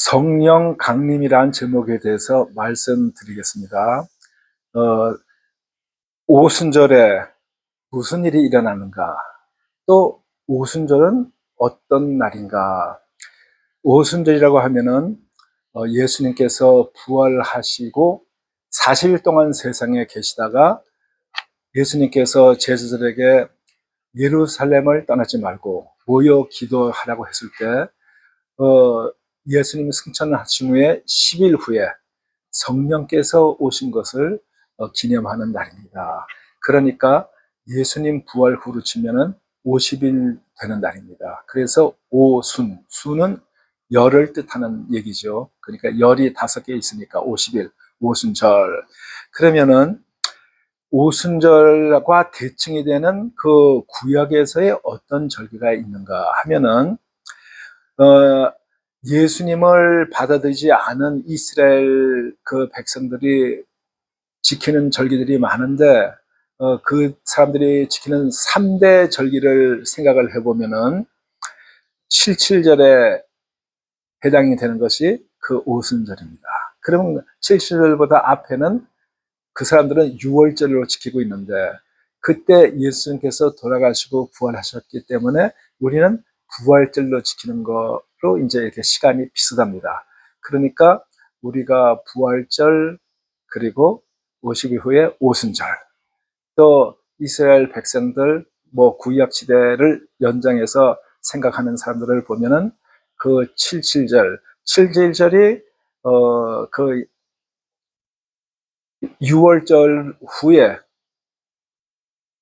성령 강림이라는 제목에 대해서 말씀드리겠습니다. 오순절에 무슨 일이 일어나는가? 또 오순절은 어떤 날인가? 오순절이라고 하면은 예수님께서 부활하시고 40일 동안 세상에 계시다가 예수님께서 제자들에게 예루살렘을 떠나지 말고 모여 기도하라고 했을 때 예수님이 승천하신 후에 10일 후에 성령께서 오신 것을 기념하는 날입니다. 그러니까 예수님 부활 후로 치면은 50일 되는 날입니다. 그래서 오순, 순은 열을 뜻하는 얘기죠. 그러니까 열이 5개 있으니까 50일, 오순절. 그러면은 오순절과 대칭이 되는 그 구약에서의 어떤 절기가 있는가 하면은 예수님을 받아들이지 않은 이스라엘 그 백성들이 지키는 절기들이 많은데 그 사람들이 지키는 3대 절기를 생각을 해보면은 77절에 해당이 되는 것이 그 오순절입니다. 그러면 77절보다 앞에는 그 사람들은 6월절로 지키고 있는데 그때 예수님께서 돌아가시고 부활하셨기 때문에 우리는 부활절로 지키는 거로 이제 이렇게 시간이 비슷합니다. 그러니까 우리가 부활절 그리고 50일 후에 오순절 또 이스라엘 백성들 뭐 구약 시대를 연장해서 생각하는 사람들을 보면은 그 77절, 77절이 그 6월절 후에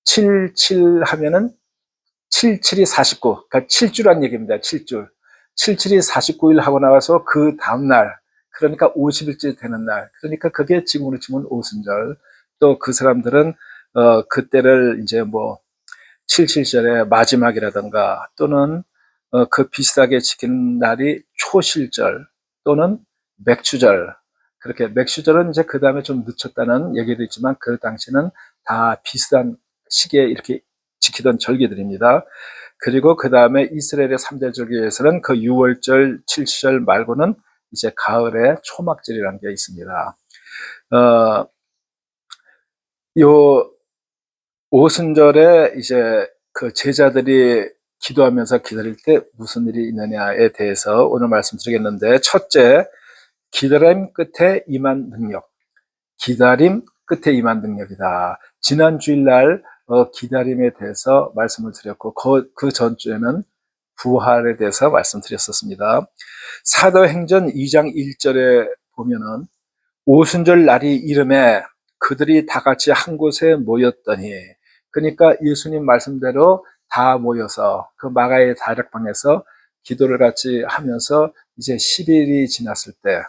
77 하면은 77이 49, 그러니까 7주란 얘기입니다. 7주. 77이 49일 하고 나와서 그 다음날, 그러니까 50일째 되는 날. 그러니까 그게 지금으로 치면 오순절. 또 그 사람들은, 그때를 이제 뭐, 77절의 마지막이라든가 또는 그 비슷하게 지키는 날이 초실절 또는 맥추절. 그렇게 맥추절은 이제 그 다음에 좀 늦췄다는 얘기도 있지만 그 당시는 다 비슷한 시기에 이렇게 지키던 절기들입니다. 그리고 그 다음에 이스라엘의 3대 절기에서는 그 6월절, 7절 말고는 이제 가을에 초막절이라는 게 있습니다. 요 오순절에 이제 그 제자들이 기도하면서 기다릴 때 무슨 일이 있느냐에 대해서 오늘 말씀드리겠는데, 첫째, 기다림 끝에 임한 능력. 기다림 끝에 임한 능력이다. 지난 주일날 기다림에 대해서 말씀을 드렸고 그 전주에는 부활에 대해서 말씀드렸었습니다. 사도행전 2장 1절에 보면은 오순절 날이 이름에 그들이 다 같이 한 곳에 모였더니, 그러니까 예수님 말씀대로 다 모여서 그 마가의 다락방에서 기도를 같이 하면서 이제 10일이 지났을 때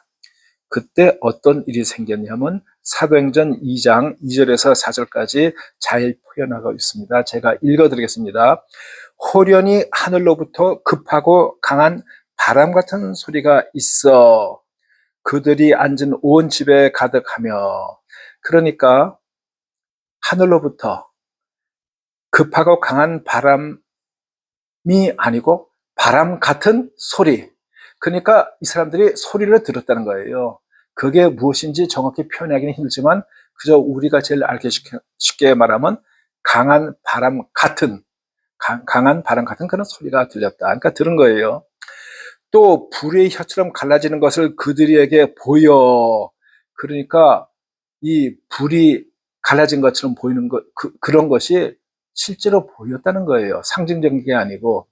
그때 어떤 일이 생겼냐면 사도행전 2장 2절에서 4절까지 잘 표현하고 있습니다. 제가 읽어드리겠습니다. 호련히 하늘로부터 급하고 강한 바람 같은 소리가 있어 그들이 앉은 온 집에 가득하며, 그러니까 하늘로부터 급하고 강한 바람이 아니고 바람 같은 소리. 그러니까 이 사람들이 소리를 들었다는 거예요. 그게 무엇인지 정확히 표현하기는 힘들지만 그저 우리가 제일 알기 쉽게 말하면 강한 바람 같은 그런 소리가 들렸다. 그러니까 들은 거예요. 또 불의 혀처럼 갈라지는 것을 그들에게 보여. 그러니까 이 불이 갈라진 것처럼 보이는 것, 그런 것이 실제로 보였다는 거예요. 상징적인 게 아니고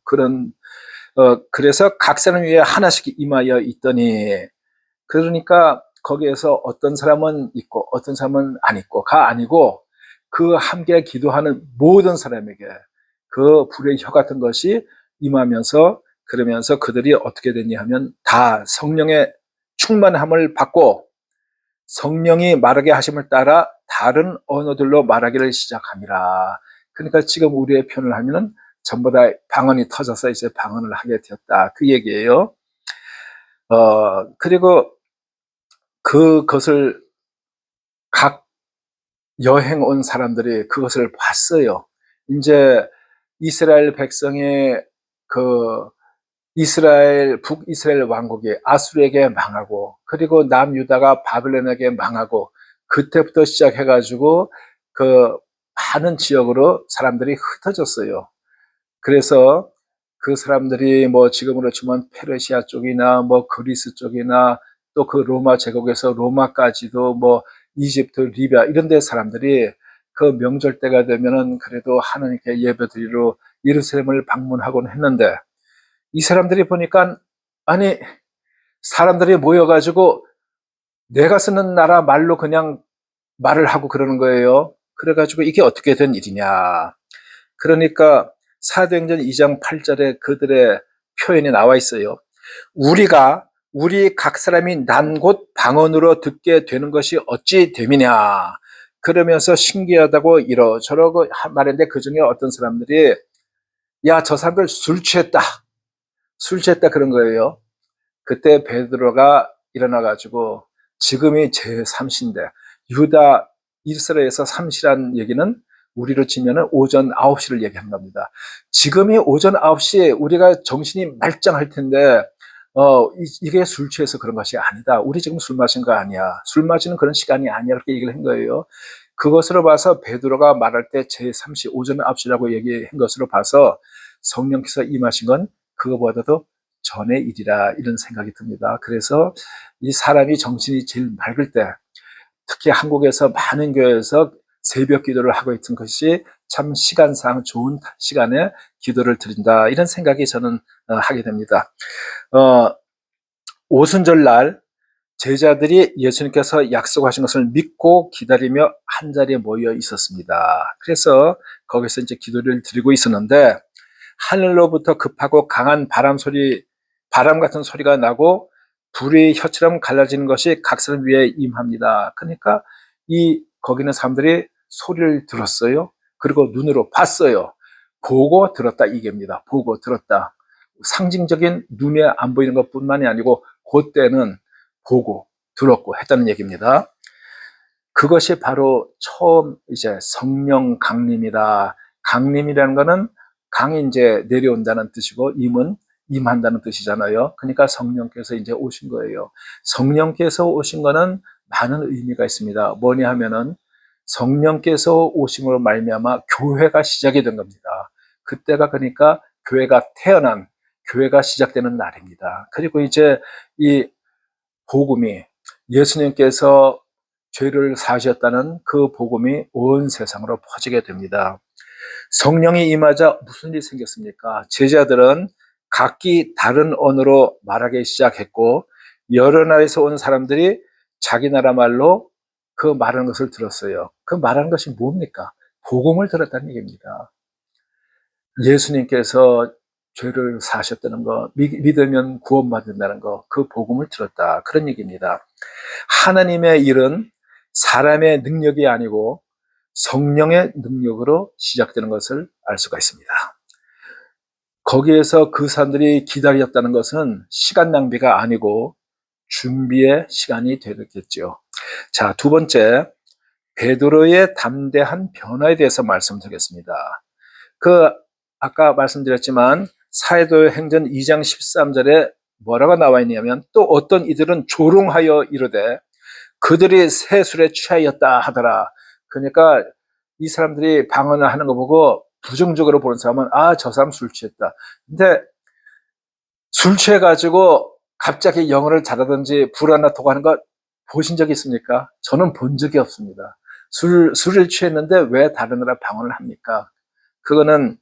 그래서 각 사람 위에 하나씩 임하여 있더니, 그러니까 거기에서 어떤 사람은 있고 어떤 사람은 안 있고가 아니고 그 함께 기도하는 모든 사람에게 그 불의 혀 같은 것이 임하면서, 그러면서 그들이 어떻게 됐냐 하면 다 성령의 충만함을 받고 성령이 말하게 하심을 따라 다른 언어들로 말하기를 시작함이라. 그러니까 지금 우리의 표현을 하면은 전부 다 방언이 터져서 이제 방언을 하게 되었다. 그 얘기예요. 그리고 그것을 각 여행 온 사람들이 그것을 봤어요. 이제 이스라엘 백성의 그 북이스라엘 왕국이 아수르에게 망하고, 그리고 남유다가 바벨론에게 망하고, 그때부터 시작해가지고 그 많은 지역으로 사람들이 흩어졌어요. 그래서 그 사람들이 뭐 지금으로 치면 페르시아 쪽이나 뭐 그리스 쪽이나 또 그 로마 제국에서 로마까지도 뭐 이집트, 리비아 이런 데 사람들이 그 명절 때가 되면은 그래도 하나님께 예배드리러 예루살렘을 방문하곤 했는데, 이 사람들이 보니까 아니 사람들이 모여가지고 내가 쓰는 나라 말로 그냥 말을 하고 그러는 거예요. 그래가지고 이게 어떻게 된 일이냐. 그러니까 사도행전 2장 8절에 그들의 표현이 나와 있어요. 우리 각 사람이 난 곳 방언으로 듣게 되는 것이 어찌 됨이냐. 그러면서 신기하다고 이러저러고 말했는데, 그 중에 어떤 사람들이 야, 저 사람들 술 취했다 그런 거예요. 그때 베드로가 일어나가지고, 지금이 제3시인데 유다 이스라엘에서 3시란 얘기는 우리로 치면은 오전 9시를 얘기하는 겁니다. 지금이 오전 9시에 우리가 정신이 말짱할 텐데 이게 술 취해서 그런 것이 아니다. 우리 지금 술 마신 거 아니야. 술 마시는 그런 시간이 아니야. 이렇게 얘기를 한 거예요. 그것으로 봐서 베드로가 말할 때 제3시 오전 9시라고 얘기한 것으로 봐서 성령께서 임하신 건 그거보다도 전의 일이라, 이런 생각이 듭니다. 그래서 이 사람이 정신이 제일 맑을 때, 특히 한국에서 많은 교회에서 새벽 기도를 하고 있던 것이 참 시간상 좋은 시간에 기도를 드린다, 이런 생각이 저는 하게 됩니다. 오순절날 제자들이 예수님께서 약속하신 것을 믿고 기다리며 한 자리에 모여 있었습니다. 그래서 거기서 이제 기도를 드리고 있었는데, 하늘로부터 급하고 강한 바람 같은 소리가 나고 불이 혀처럼 갈라지는 것이 각 사람 위에 임합니다. 그러니까 거기 있는 사람들이 소리를 들었어요. 그리고 눈으로 봤어요. 보고 들었다, 이게입니다. 보고 들었다. 상징적인 눈에 안 보이는 것뿐만이 아니고 그때는 보고 들었고 했다는 얘기입니다. 그것이 바로 처음 이제 성령 강림이다. 강림이라는 것은 강이 이제 내려온다는 뜻이고, 임은 임한다는 뜻이잖아요. 그러니까 성령께서 이제 오신 거예요. 성령께서 오신 거는 많은 의미가 있습니다. 뭐냐 하면은 성령께서 오심으로 말미암아 교회가 시작이 된 겁니다. 그때가 그러니까 교회가 시작되는 날입니다. 그리고 이제 이 복음이, 예수님께서 죄를 사하셨다는 그 복음이 온 세상으로 퍼지게 됩니다. 성령이 임하자 무슨 일이 생겼습니까? 제자들은 각기 다른 언어로 말하기 시작했고, 여러 나라에서 온 사람들이 자기 나라 말로 그 말하는 것을 들었어요. 그 말하는 것이 뭡니까? 복음을 들었다는 얘기입니다. 예수님께서 죄를 사하셨다는 거, 믿으면 구원받는다는 거, 그 복음을 들었다, 그런 얘기입니다. 하나님의 일은 사람의 능력이 아니고 성령의 능력으로 시작되는 것을 알 수가 있습니다. 거기에서 그 사람들이 기다렸다는 것은 시간 낭비가 아니고 준비의 시간이 되겠죠. 자, 두 번째, 베드로의 담대한 변화에 대해서 말씀드리겠습니다. 아까 말씀드렸지만 사도행전 2장 13절에 뭐라고 나와 있냐면, 또 어떤 이들은 조롱하여 이르되 그들이 새 술에 취하였다 하더라. 그러니까 이 사람들이 방언을 하는 거 보고 부정적으로 보는 사람은 저 사람 술 취했다. 근데 술 취해가지고 갑자기 영어를 잘하든지 불어나토고 하는 거 보신 적 있습니까? 저는 본 적이 없습니다. 술을 취했는데 왜 다른 나라 방언을 합니까? 그거는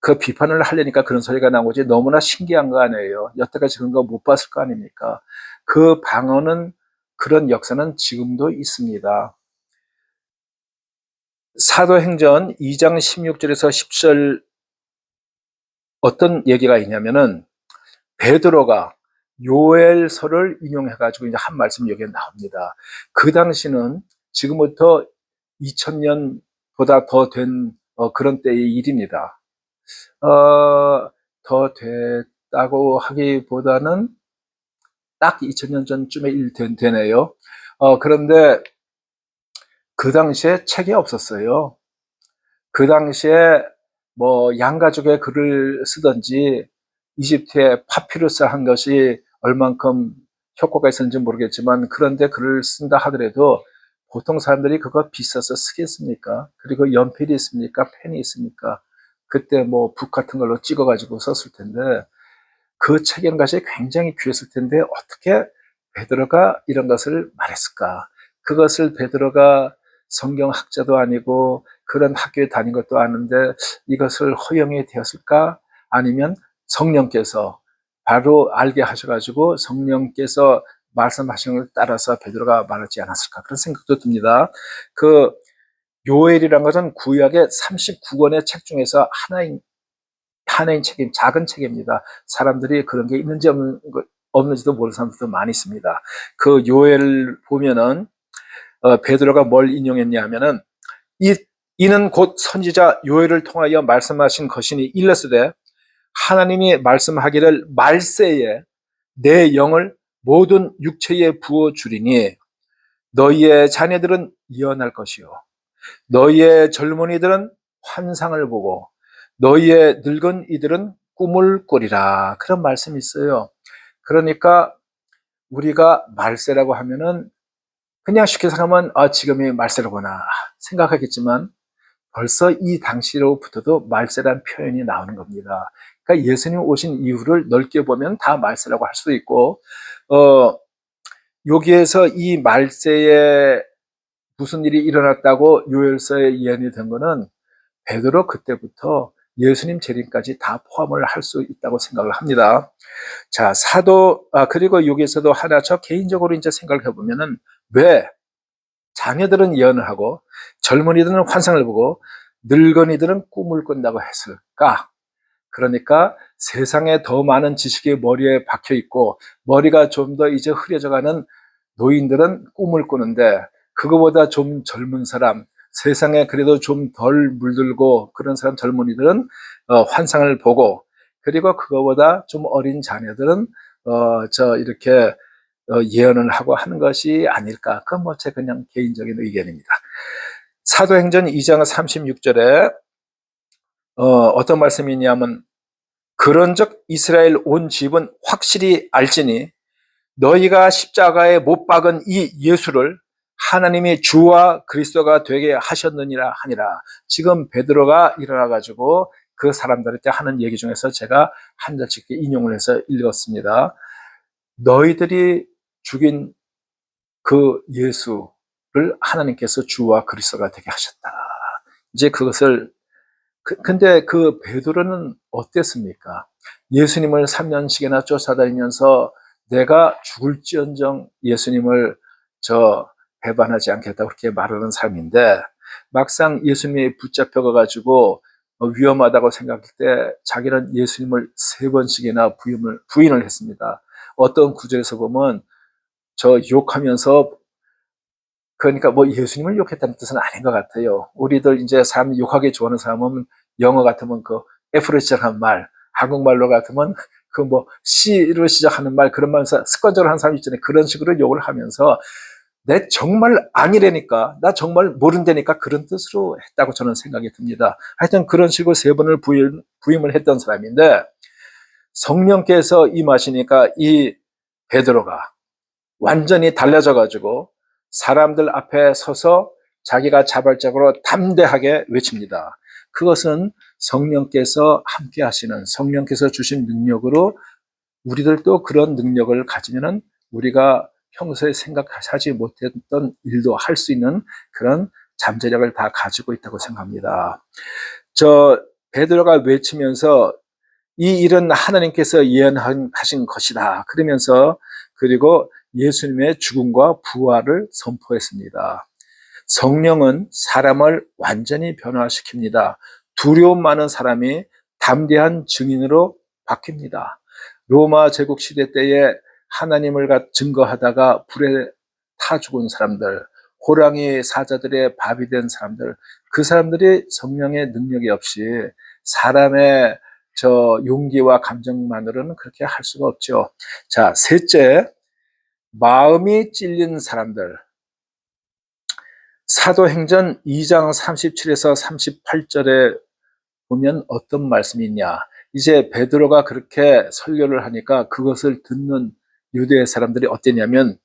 그 비판을 하려니까 그런 소리가 나오지, 너무나 신기한 거 아니에요. 여태까지 그런 거 못 봤을 거 아닙니까? 그 방언은, 그런 역사는 지금도 있습니다. 사도행전 2장 16절에서 10절 어떤 얘기가 있냐면은, 베드로가 요엘서를 인용해가지고 이제 한 말씀 여기에 나옵니다. 그 당시는 지금부터 2000년보다 더 된 그런 때의 일입니다. 더 됐다고 하기보다는 딱 2000년 전쯤의 일 되네요. 그런데 그 당시에 책이 없었어요. 그 당시에 뭐 양가족의 글을 쓰든지 이집트에 파피루스 한 것이 얼만큼 효과가 있었는지 모르겠지만, 그런데 글을 쓴다 하더라도 보통 사람들이 그거 비싸서 쓰겠습니까? 그리고 연필이 있습니까? 펜이 있습니까? 그때 뭐 북 같은 걸로 찍어가지고 썼을 텐데, 그 책이라는 것이 굉장히 귀했을 텐데 어떻게 베드로가 이런 것을 말했을까? 그것을 베드로가 성경학자도 아니고 그런 학교에 다닌 것도 아닌데 이것을 허용이 되었을까? 아니면 성령께서 바로 알게 하셔가지고 성령께서 말씀하신 걸 따라서 베드로가 말하지 않았을까? 그런 생각도 듭니다. 그 요엘이라는 것은 구약의 39권의 책 중에서 하나인 책임, 작은 책입니다. 사람들이 그런 게 있는지 없는지도 모르는 사람들도 많이 있습니다. 그 요엘 보면은 베드로가 뭘 인용했냐 하면은 이는 곧 선지자 요엘을 통하여 말씀하신 것이니 일러스되 하나님이 말씀하기를 말세에 내 영을 모든 육체에 부어 주리니 너희의 자녀들은 예언할 것이요 너희의 젊은이들은 환상을 보고 너희의 늙은 이들은 꿈을 꾸리라. 그런 말씀이 있어요. 그러니까 우리가 말세라고 하면은 그냥 쉽게 생각하면 지금이 말세로구나 생각하겠지만 벌써 이 당시로부터도 말세라는 표현이 나오는 겁니다. 그러니까 예수님 오신 이유를 넓게 보면 다 말세라고 할 수도 있고 여기에서 이 말세에 무슨 일이 일어났다고 요엘서에 예언이 된 거는 베드로 그때부터 예수님 재림까지 다 포함을 할 수 있다고 생각을 합니다. 자, 그리고 여기에서도 하나 저 개인적으로 이제 생각을 해보면은 왜 자녀들은 예언을 하고 젊은이들은 환상을 보고 늙은이들은 꿈을 꾼다고 했을까? 그러니까 세상에 더 많은 지식이 머리에 박혀 있고 머리가 좀 더 이제 흐려져가는 노인들은 꿈을 꾸는데 그거보다 좀 젊은 사람, 세상에 그래도 좀 덜 물들고 그런 사람 젊은이들은 환상을 보고 그리고 그거보다 좀 어린 자녀들은 이렇게 예언을 하고 하는 것이 아닐까. 그건 뭐 제 그냥 개인적인 의견입니다. 사도행전 2장 36절에 어떤 말씀이 있냐면 그런즉 이스라엘 온 집은 확실히 알지니 너희가 십자가에 못 박은 이 예수를 하나님이 주와 그리스도가 되게 하셨느니라 하니라. 지금 베드로가 일어나 가지고 그 사람들한테 하는 얘기 중에서 제가 한 절씩 인용을 해서 읽었습니다. 너희들이 죽인 그 예수를 하나님께서 주와 그리스도가 되게 하셨다. 이제 그것을 근데 그 베드로는 어땠습니까? 예수님을 3년씩이나 쫓아다니면서 내가 죽을지언정 예수님을 배반하지 않겠다 그렇게 말하는 사람인데 막상 예수님이 붙잡혀가 가지고 위험하다고 생각할 때 자기는 예수님을 3번씩이나 부인을 했습니다. 어떤 구절에서 보면 욕하면서 그러니까 뭐 예수님을 욕했다는 뜻은 아닌 것 같아요. 우리들 이제 사람 욕하기 좋아하는 사람은 영어 같으면 그 F로 시작하는 말, 한국말로 같으면 그 뭐 C로 시작하는 말 그런 말에서 습관적으로 하는 사람 있잖아요. 그런 식으로 욕을 하면서 내 정말 아니라니까, 나 정말 모른다니까 그런 뜻으로 했다고 저는 생각이 듭니다. 하여튼 그런 식으로 3번을 부임을 했던 사람인데 성령께서 임하시니까 이 베드로가 완전히 달라져 가지고 사람들 앞에 서서 자기가 자발적으로 담대하게 외칩니다. 그것은 성령께서 함께 하시는 성령께서 주신 능력으로 우리들도 그런 능력을 가지면은 우리가 평소에 생각하지 못했던 일도 할 수 있는 그런 잠재력을 다 가지고 있다고 생각합니다. 베드로가 외치면서 이 일은 하나님께서 예언하신 것이다. 그러면서 그리고 예수님의 죽음과 부활을 선포했습니다. 성령은 사람을 완전히 변화시킵니다. 두려움 많은 사람이 담대한 증인으로 바뀝니다. 로마 제국 시대 때에 하나님을 증거하다가 불에 타 죽은 사람들, 호랑이 사자들의 밥이 된 사람들, 그 사람들이 성령의 능력이 없이 사람의 용기와 감정만으로는 그렇게 할 수가 없죠. 자, 셋째, 마음이 찔린 사람들. 사도행전 2장 37에서 38절에 보면 어떤 말씀이 있냐. 이제 베드로가 그렇게 설교를 하니까 그것을 듣는 유대 사람들이 어땠냐면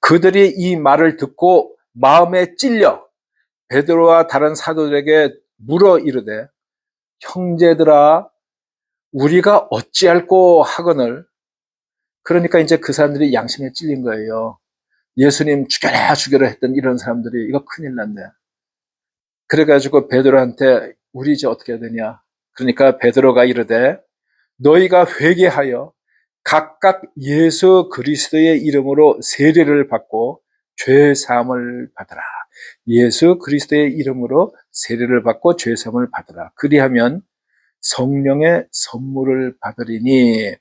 그들이 이 말을 듣고 마음에 찔려 베드로와 다른 사도들에게 물어 이르되 형제들아 우리가 어찌할꼬 하거늘. 그러니까 이제 그 사람들이 양심에 찔린 거예요. 예수님 죽여라 죽여라 했던 이런 사람들이 이거 큰일 났네. 그래가지고 베드로한테 우리 이제 어떻게 해야 되냐. 그러니까 베드로가 이르되 너희가 회개하여 각각 예수 그리스도의 이름으로 세례를 받고 죄 사함을 받으라. 예수 그리스도의 이름으로 세례를 받고 죄 사함을 받으라. 그리하면 성령의 선물을 받으리니.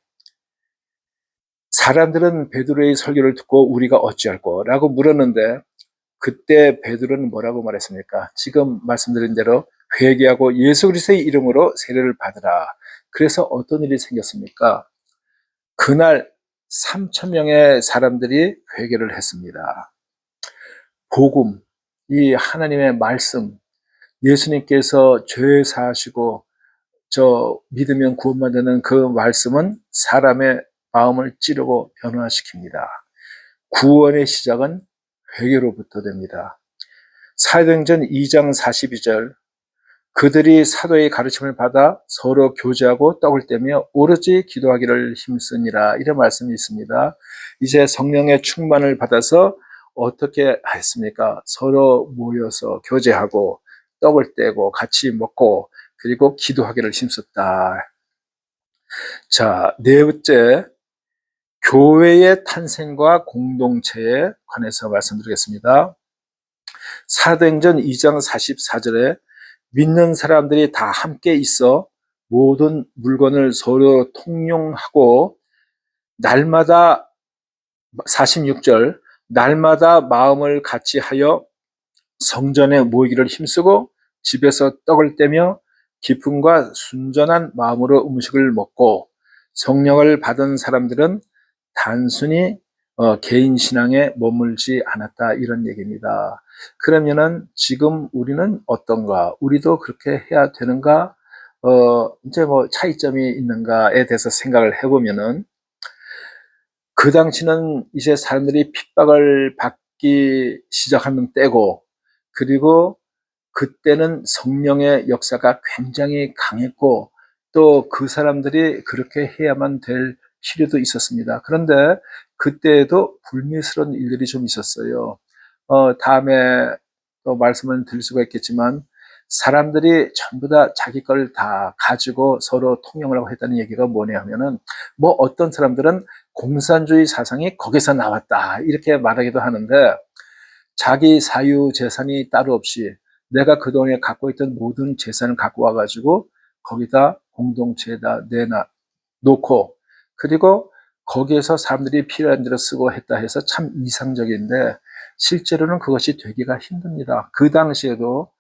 사람들은 베드로의 설교를 듣고 우리가 어찌할꼬 라고 물었는데 그때 베드로는 뭐라고 말했습니까? 지금 말씀드린 대로 회개하고 예수 그리스도의 이름으로 세례를 받으라. 그래서 어떤 일이 생겼습니까? 그날 3,000명의 사람들이 회개를 했습니다. 복음, 이 하나님의 말씀, 예수님께서 죄 사하시고 저 믿으면 구원받는 그 말씀은 사람의 마음을 찌르고 변화시킵니다. 구원의 시작은 회개로부터 됩니다. 사도행전 2장 42절 그들이 사도의 가르침을 받아 서로 교제하고 떡을 떼며 오로지 기도하기를 힘쓰니라 이런 말씀이 있습니다. 이제 성령의 충만을 받아서 어떻게 했습니까? 서로 모여서 교제하고 떡을 떼고 같이 먹고 그리고 기도하기를 힘썼다. 자, 네 번째 교회의 탄생과 공동체에 관해서 말씀드리겠습니다. 사도행전 2장 44절에 믿는 사람들이 다 함께 있어 모든 물건을 서로 통용하고 날마다 46절 날마다 마음을 같이 하여 성전에 모이기를 힘쓰고 집에서 떡을 떼며 기쁨과 순전한 마음으로 음식을 먹고 성령을 받은 사람들은 단순히 개인 신앙에 머물지 않았다 이런 얘기입니다. 그러면은 지금 우리는 어떤가? 우리도 그렇게 해야 되는가? 이제 뭐 차이점이 있는가에 대해서 생각을 해보면은 그 당시는 이제 사람들이 핍박을 받기 시작하는 때고 그리고 그때는 성령의 역사가 굉장히 강했고 또 그 사람들이 그렇게 해야만 될 필요도 있었습니다. 그런데 그때에도 불미스러운 일들이 좀 있었어요. 다음에 또 말씀을 드릴 수가 있겠지만 사람들이 전부 다 자기 걸 다 가지고 서로 통용을 하고 했다는 얘기가 뭐냐 하면은 뭐 어떤 사람들은 공산주의 사상이 거기서 나왔다 이렇게 말하기도 하는데 자기 사유 재산이 따로 없이 내가 그동안에 갖고 있던 모든 재산을 갖고 와가지고 거기다 공동체에다 놓고 그리고 거기에서 사람들이 필요한 대로 쓰고 했다 해서 참 이상적인데 실제로는 그것이 되기가 힘듭니다. 그 당시에도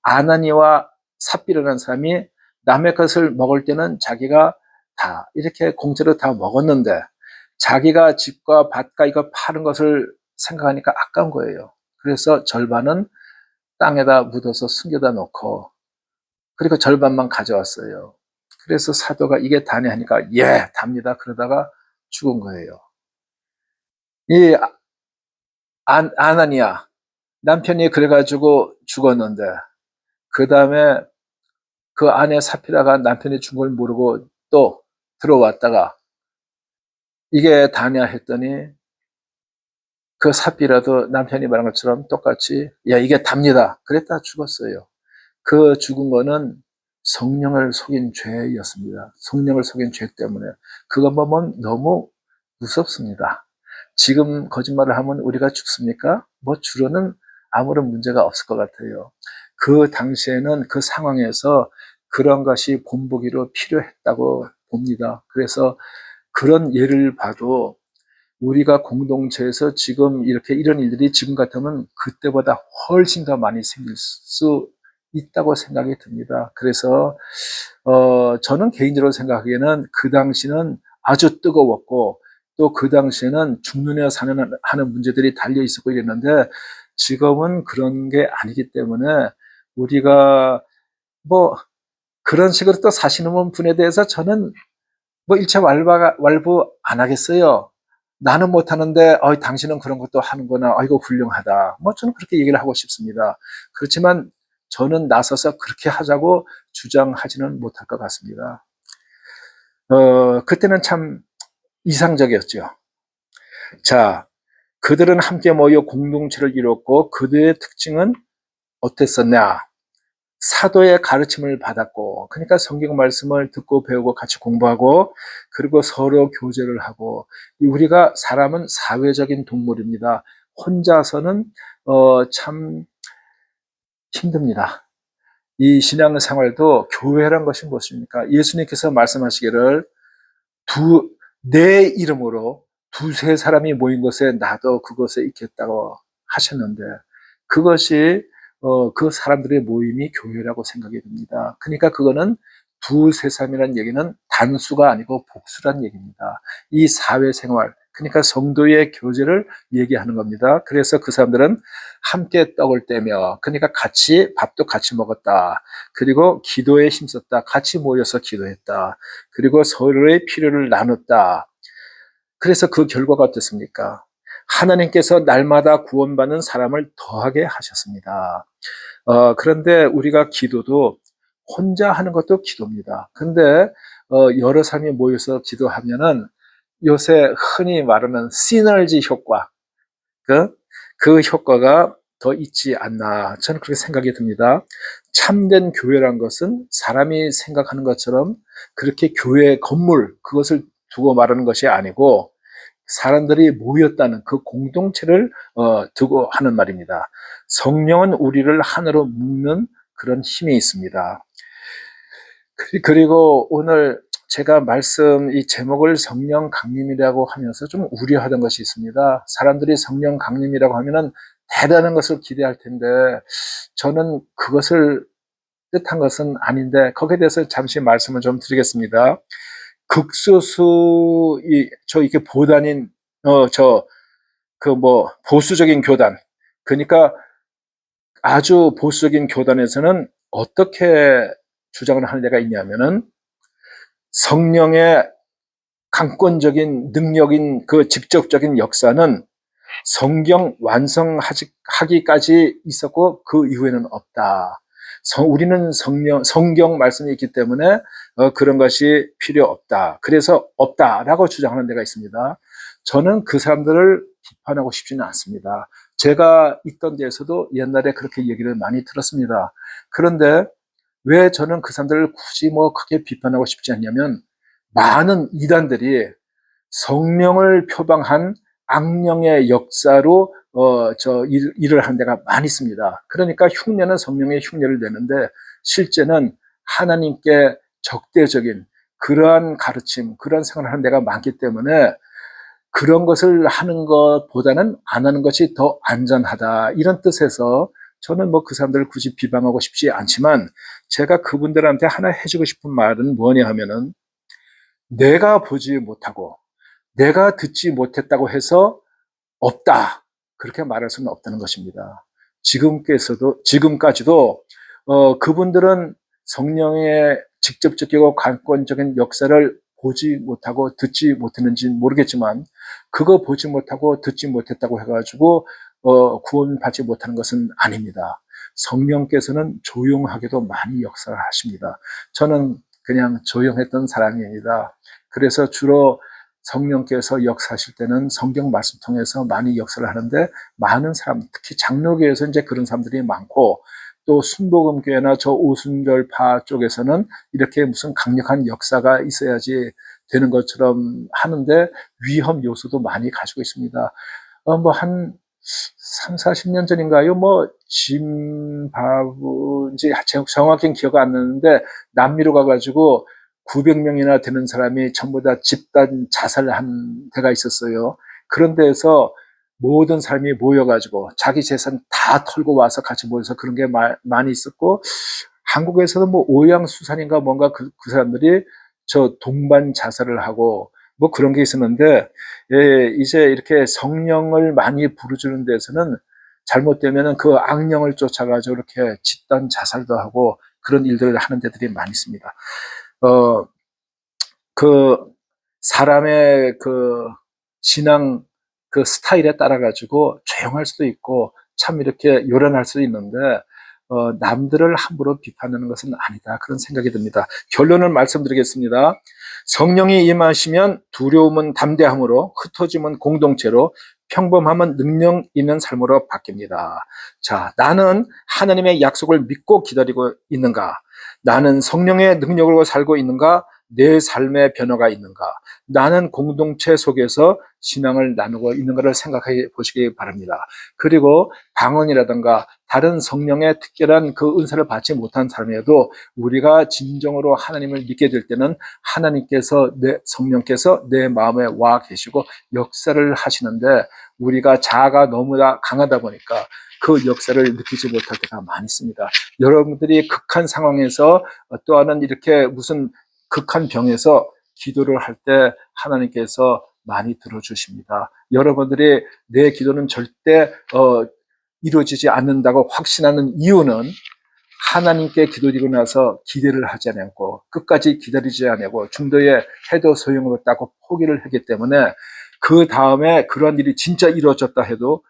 아나니와 삽비라는 사람이 남의 것을 먹을 때는 자기가 다 이렇게 공짜로 다 먹었는데 자기가 집과 밭과 이거 파는 것을 생각하니까 아까운 거예요. 그래서 절반은 땅에다 묻어서 숨겨다 놓고 그리고 절반만 가져왔어요. 그래서 사도가 이게 다냐 하니까 예 답니다. 그러다가 죽은 거예요. 이 아나니아 남편이 그래가지고 죽었는데 그 다음에 그 아내 사피라가 남편이 죽은 걸 모르고 또 들어왔다가 이게 다냐 했더니 그 사피라도 남편이 말한 것처럼 똑같이 야 이게 답니다. 그랬다 죽었어요. 그 죽은 거는 성령을 속인 죄였습니다. 성령을 속인 죄 때문에 그것 보면 너무 무섭습니다. 지금 거짓말을 하면 우리가 죽습니까? 뭐 주로는 아무런 문제가 없을 것 같아요. 그 당시에는 그 상황에서 그런 것이 본보기로 필요했다고 봅니다. 그래서 그런 예를 봐도 우리가 공동체에서 지금 이렇게 이런 일들이 지금 같으면 그때보다 훨씬 더 많이 생길 수 있다고 생각이 듭니다. 그래서 저는 개인적으로 생각하기에는 그 당시는 아주 뜨거웠고 또 그 당시에는 죽느냐 사느냐 하는 문제들이 달려 있었고 이랬는데 지금은 그런 게 아니기 때문에 우리가 뭐 그런 식으로 또 사시는 분에 대해서 저는 뭐 일체 왈부 안 하겠어요. 나는 못하는데 당신은 그런 것도 하는구나. 이거 훌륭하다. 뭐 저는 그렇게 얘기를 하고 싶습니다. 그렇지만 저는 나서서 그렇게 하자고 주장하지는 못할 것 같습니다. 그때는 참 이상적이었죠. 자, 그들은 함께 모여 공동체를 이뤘고 그들의 특징은 어땠었냐? 사도의 가르침을 받았고, 그러니까 성경 말씀을 듣고 배우고 같이 공부하고, 그리고 서로 교제를 하고, 우리가 사람은 사회적인 동물입니다. 혼자서는 참 힘듭니다. 이 신앙생활도 교회란 것이 무엇입니까? 예수님께서 말씀하시기를 내 이름으로 두세 사람이 모인 곳에 나도 그곳에 있겠다고 하셨는데, 그것이 그 사람들의 모임이 교회라고 생각이 듭니다. 그러니까 그거는 두세 사람이라는 얘기는 단수가 아니고 복수란 얘기입니다. 이 사회생활, 그러니까 성도의 교제를 얘기하는 겁니다. 그래서 그 사람들은 함께 떡을 떼며, 그러니까 같이 밥도 같이 먹었다. 그리고 기도에 힘썼다. 같이 모여서 기도했다. 그리고 서로의 필요를 나눴다. 그래서 그 결과가 어떻습니까? 하나님께서 날마다 구원받는 사람을 더하게 하셨습니다. 그런데 우리가 기도도 혼자 하는 것도 기도입니다. 근데 여러 사람이 모여서 기도하면은 요새 흔히 말하는 시너지 효과, 그 효과가 더 있지 않나, 저는 그렇게 생각이 듭니다. 참된 교회란 것은 사람이 생각하는 것처럼 그렇게 교회 건물, 그것을 두고 말하는 것이 아니고 사람들이 모였다는 그 공동체를 두고 하는 말입니다. 성령은 우리를 하나로 묶는 그런 힘이 있습니다. 그리고 오늘 제가 이 제목을 성령 강림이라고 하면서 좀 우려하던 것이 있습니다. 사람들이 성령 강림이라고 하면은 대단한 것을 기대할 텐데, 저는 그것을 뜻한 것은 아닌데, 거기에 대해서 잠시 말씀을 좀 드리겠습니다. 극소수, 저 이렇게 보단인, 보수적인 교단. 그러니까 아주 보수적인 교단에서는 어떻게 주장을 하는 데가 있냐면은, 성령의 강권적인 능력인 그 직접적인 역사는 성경 완성하기까지 있었고 그 이후에는 없다. 우리는 성경 말씀이 있기 때문에 그런 것이 필요 없다. 그래서 없다라고 주장하는 데가 있습니다. 저는 그 사람들을 비판하고 싶지는 않습니다. 제가 있던 데에서도 옛날에 그렇게 얘기를 많이 들었습니다. 그런데 왜 저는 그 사람들을 굳이 크게 비판하고 싶지 않냐면, 많은 이단들이 성령을 표방한 악령의 역사로 일을 하는 데가 많이 있습니다. 그러니까 흉내는 성령의 흉내를 내는데 실제는 하나님께 적대적인 그러한 가르침, 그러한 생활을 하는 데가 많기 때문에 그런 것을 하는 것보다는 안 하는 것이 더 안전하다, 이런 뜻에서 저는 그 사람들을 굳이 비방하고 싶지 않지만, 제가 그분들한테 하나 해주고 싶은 말은 뭐냐 하면은, 내가 보지 못하고 내가 듣지 못했다고 해서 없다, 그렇게 말할 수는 없다는 것입니다. 지금까지도 그분들은 성령의 직접적이고 관건적인 역사를 보지 못하고 듣지 못했는지는 모르겠지만, 그거 보지 못하고 듣지 못했다고 해가지고 구원받지 못하는 것은 아닙니다. 성령께서는 조용하게도 많이 역사를 하십니다. 저는 그냥 조용했던 사람입니다. 그래서 주로 성령께서 역사하실 때는 성경 말씀 통해서 많이 역사를 하는데, 많은 사람, 특히 장로교에서 이제 그런 사람들이 많고, 또 순복음교회나 저 오순절파 쪽에서는 이렇게 무슨 강력한 역사가 있어야지 되는 것처럼 하는데 위험 요소도 많이 가지고 있습니다. 한 3, 40년 전인가요? 짐바브인지 정확히 기억 안 나는데, 남미로 가가지고 900명이나 되는 사람이 전부 다 집단 자살을 한 데가 있었어요. 그런 데에서 모든 사람이 모여가지고 자기 재산 다 털고 와서 같이 모여서 그런 게 많이 있었고, 한국에서는 오양수산인가 뭔가 그 사람들이 저 동반 자살을 하고 그런 게 있었는데, 이제 이렇게 성령을 많이 부르주는 데서는 잘못되면 그 악령을 쫓아가지고 이렇게 집단 자살도 하고 그런 일들을 하는 데들이 많이 있습니다. 그 사람의 그 신앙 그 스타일에 따라 가지고 조용할 수도 있고 참 이렇게 요란할 수도 있는데 남들을 함부로 비판하는 것은 아니다, 그런 생각이 듭니다. 결론을 말씀드리겠습니다. 성령이 임하시면 두려움은 담대함으로, 흩어짐은 공동체로, 평범함은 능력 있는 삶으로 바뀝니다. 자, 나는 하나님의 약속을 믿고 기다리고 있는가? 나는 성령의 능력으로 살고 있는가? 내 삶의 변화가 있는가? 나는 공동체 속에서 신앙을 나누고 있는가를 생각해 보시기 바랍니다. 그리고 방언이라든가 다른 성령의 특별한 그 은사를 받지 못한 사람에도 우리가 진정으로 하나님을 믿게 될 때는 하나님께서 성령께서 내 마음에 와 계시고 역사를 하시는데, 우리가 자아가 너무나 강하다 보니까 그 역사를 느끼지 못할 때가 많이 있습니다. 여러분들이 극한 상황에서 또한 이렇게 무슨 극한 병에서 기도를 할 때 하나님께서 많이 들어주십니다. 여러분들이 내 기도는 절대 이루어지지 않는다고 확신하는 이유는 하나님께 기도드리고 나서 기대를 하지 않고 끝까지 기다리지 않고 중도에 해도 소용없다고 포기를 하기 때문에 그 다음에 그런 일이 진짜 이루어졌다 해도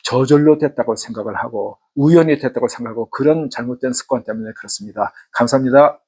저절로 됐다고 생각을 하고 우연히 됐다고 생각하고 그런 잘못된 습관 때문에 그렇습니다. 감사합니다.